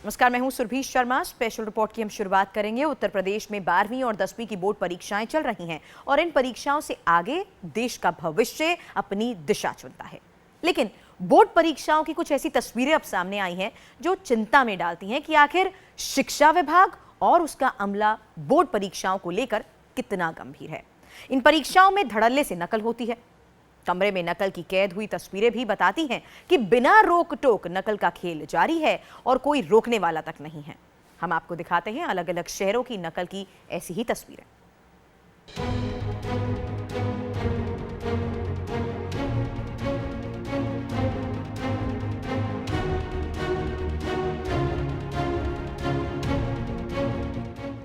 नमस्कार, मैं हूं सुरभि शर्मा। स्पेशल रिपोर्ट की हम शुरुआत करेंगे। उत्तर प्रदेश में 12वीं और 10वीं की बोर्ड परीक्षाएं चल रही हैं और इन परीक्षाओं से आगे देश का भविष्य अपनी दिशा चुनता है। लेकिन बोर्ड परीक्षाओं की कुछ ऐसी तस्वीरें अब सामने आई हैं जो चिंता में डालती हैं कि आखिर शिक्षा विभाग और उसका अमला बोर्ड परीक्षाओं को लेकर कितना गंभीर है। इन परीक्षाओं में धड़ल्ले से नकल होती है। कमरे में नकल की कैद हुई तस्वीरें भी बताती हैं कि बिना रोक टोक नकल का खेल जारी है और कोई रोकने वाला तक नहीं है। हम आपको दिखाते हैं अलग अलग शहरों की नकल की ऐसी ही तस्वीरें।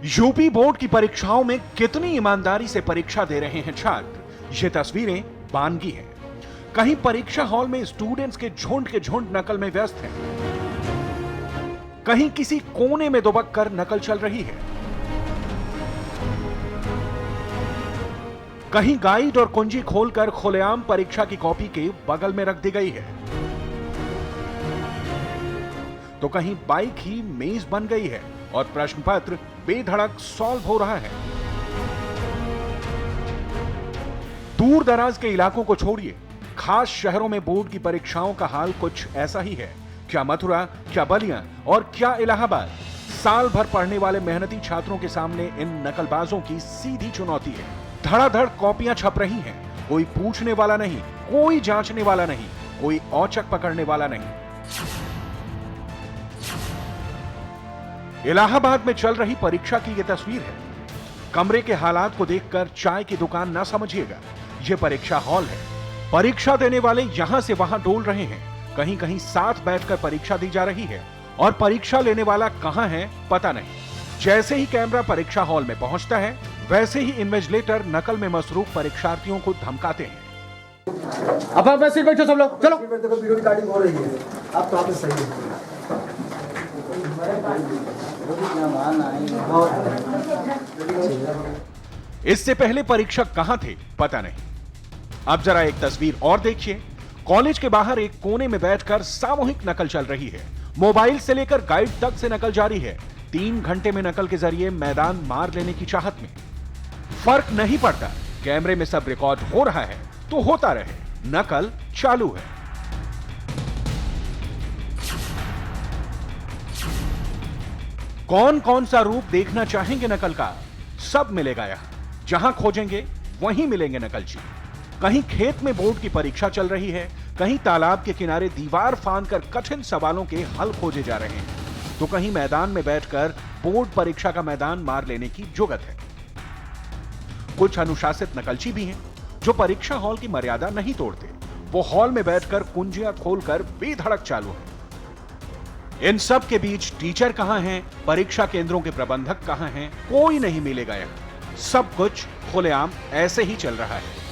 यूपी बोर्ड की परीक्षाओं में कितनी ईमानदारी से परीक्षा दे रहे हैं छात्र, ये तस्वीरें बानगी हैं। कहीं परीक्षा हॉल में स्टूडेंट्स के झुंड नकल में व्यस्त हैं, कहीं किसी कोने में दुबक कर नकल चल रही है, कहीं गाइड और कुंजी खोलकर खुलेआम परीक्षा की कॉपी के बगल में रख दी गई है, तो कहीं बाइक ही मेज बन गई है और प्रश्न पत्र बेधड़क सॉल्व हो रहा है। दूर दराज के इलाकों को छोड़िए, खास शहरों में बोर्ड की परीक्षाओं का हाल कुछ ऐसा ही है। क्या मथुरा, क्या बलिया और क्या इलाहाबाद, साल भर पढ़ने वाले मेहनती छात्रों के सामने इन नकलबाजों की सीधी चुनौती है। धड़ाधड़ कॉपियां छप रही हैं, कोई पूछने वाला नहीं, कोई जांचने वाला नहीं, कोई औचक पकड़ने वाला नहीं। इलाहाबाद में चल रही परीक्षा की यह तस्वीर है। कमरे के हालात को देखकर चाय की दुकान ना समझिएगा, यह परीक्षा हॉल है। परीक्षा देने वाले यहां से वहां डोल रहे हैं, कहीं कहीं साथ बैठकर परीक्षा दी जा रही है और परीक्षा लेने वाला कहां है पता नहीं। जैसे ही कैमरा परीक्षा हॉल में पहुंचता है, वैसे ही इन्विजिलेटर नकल में मसरूफ परीक्षार्थियों को धमकाते हैं। अब आप सीट बैठो सब लोग, चलो। वीडियो रिकॉर्डिंग हो रही है, आप तो सही है। इससे पहले परीक्षक कहां थे पता नहीं। अब जरा एक तस्वीर और देखिए। कॉलेज के बाहर एक कोने में बैठकर सामूहिक नकल चल रही है। मोबाइल से लेकर गाइड तक से नकल जारी है। 3 घंटे में नकल के जरिए मैदान मार लेने की चाहत में। फर्क नहीं पड़ता, कैमरे में सब रिकॉर्ड हो रहा है तो होता रहे, नकल चालू है। कौन कौन सा रूप देखना चाहेंगे नकल का, सब मिलेगा यहां। जहां खोजेंगे वहीं मिलेंगे नकलची। कहीं खेत में बोर्ड की परीक्षा चल रही है, कहीं तालाब के किनारे दीवार फांदकर कठिन सवालों के हल खोजे जा रहे हैं, तो कहीं मैदान में बैठकर बोर्ड परीक्षा का मैदान मार लेने की जुगत है। कुछ अनुशासित नकलची भी हैं जो परीक्षा हॉल की मर्यादा नहीं तोड़ते। वो हॉल में बैठकर कुंजियां खोलकर बेधड़क चालू है। इन सब के बीच टीचर कहां हैं, परीक्षा केंद्रों के प्रबंधक कहां हैं, कोई नहीं मिलेगा यहां। सब कुछ खुलेआम ऐसे ही चल रहा है।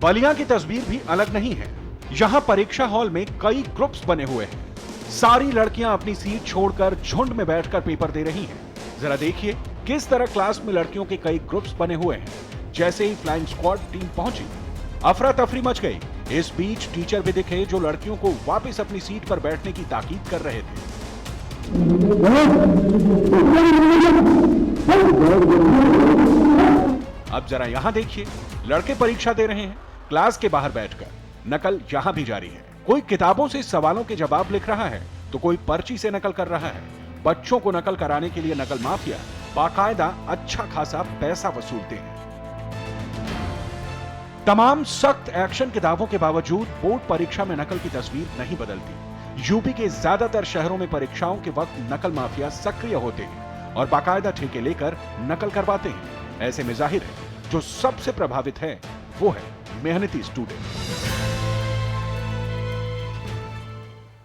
बलिया की तस्वीर भी अलग नहीं है। यहां परीक्षा हॉल में कई ग्रुप्स बने हुए हैं। सारी लड़कियां अपनी सीट छोड़कर झुंड में बैठकर पेपर दे रही हैं। जरा देखिए किस तरह क्लास में लड़कियों के कई ग्रुप्स बने हुए हैं। जैसे ही फ्लाइंग स्क्वाड टीम पहुंची, अफरा तफरी मच गई। इस बीच टीचर भी दिखे जो लड़कियों को वापस अपनी सीट पर बैठने की ताकीद कर रहे थे। अब जरा यहां देखिए, लड़के परीक्षा दे रहे हैं क्लास के बाहर बैठकर। नकल यहां भी जारी है। कोई किताबों से सवालों के जवाब लिख रहा है तो कोई पर्ची से नकल कर रहा है। बच्चों को नकल कराने के लिए नकल माफिया बाकायदा अच्छा खासा पैसा वसूलते हैं। तमाम सख्त एक्शन के दावों के बावजूद बोर्ड परीक्षा में नकल की तस्वीर नहीं बदलती। यूपी के ज्यादातर शहरों में परीक्षाओं के वक्त नकल माफिया सक्रिय होते हैं और बाकायदा ठेके लेकर नकल करवाते हैं। ऐसे में जाहिर है जो सबसे प्रभावित है वो है मेहनती स्टूडेंट।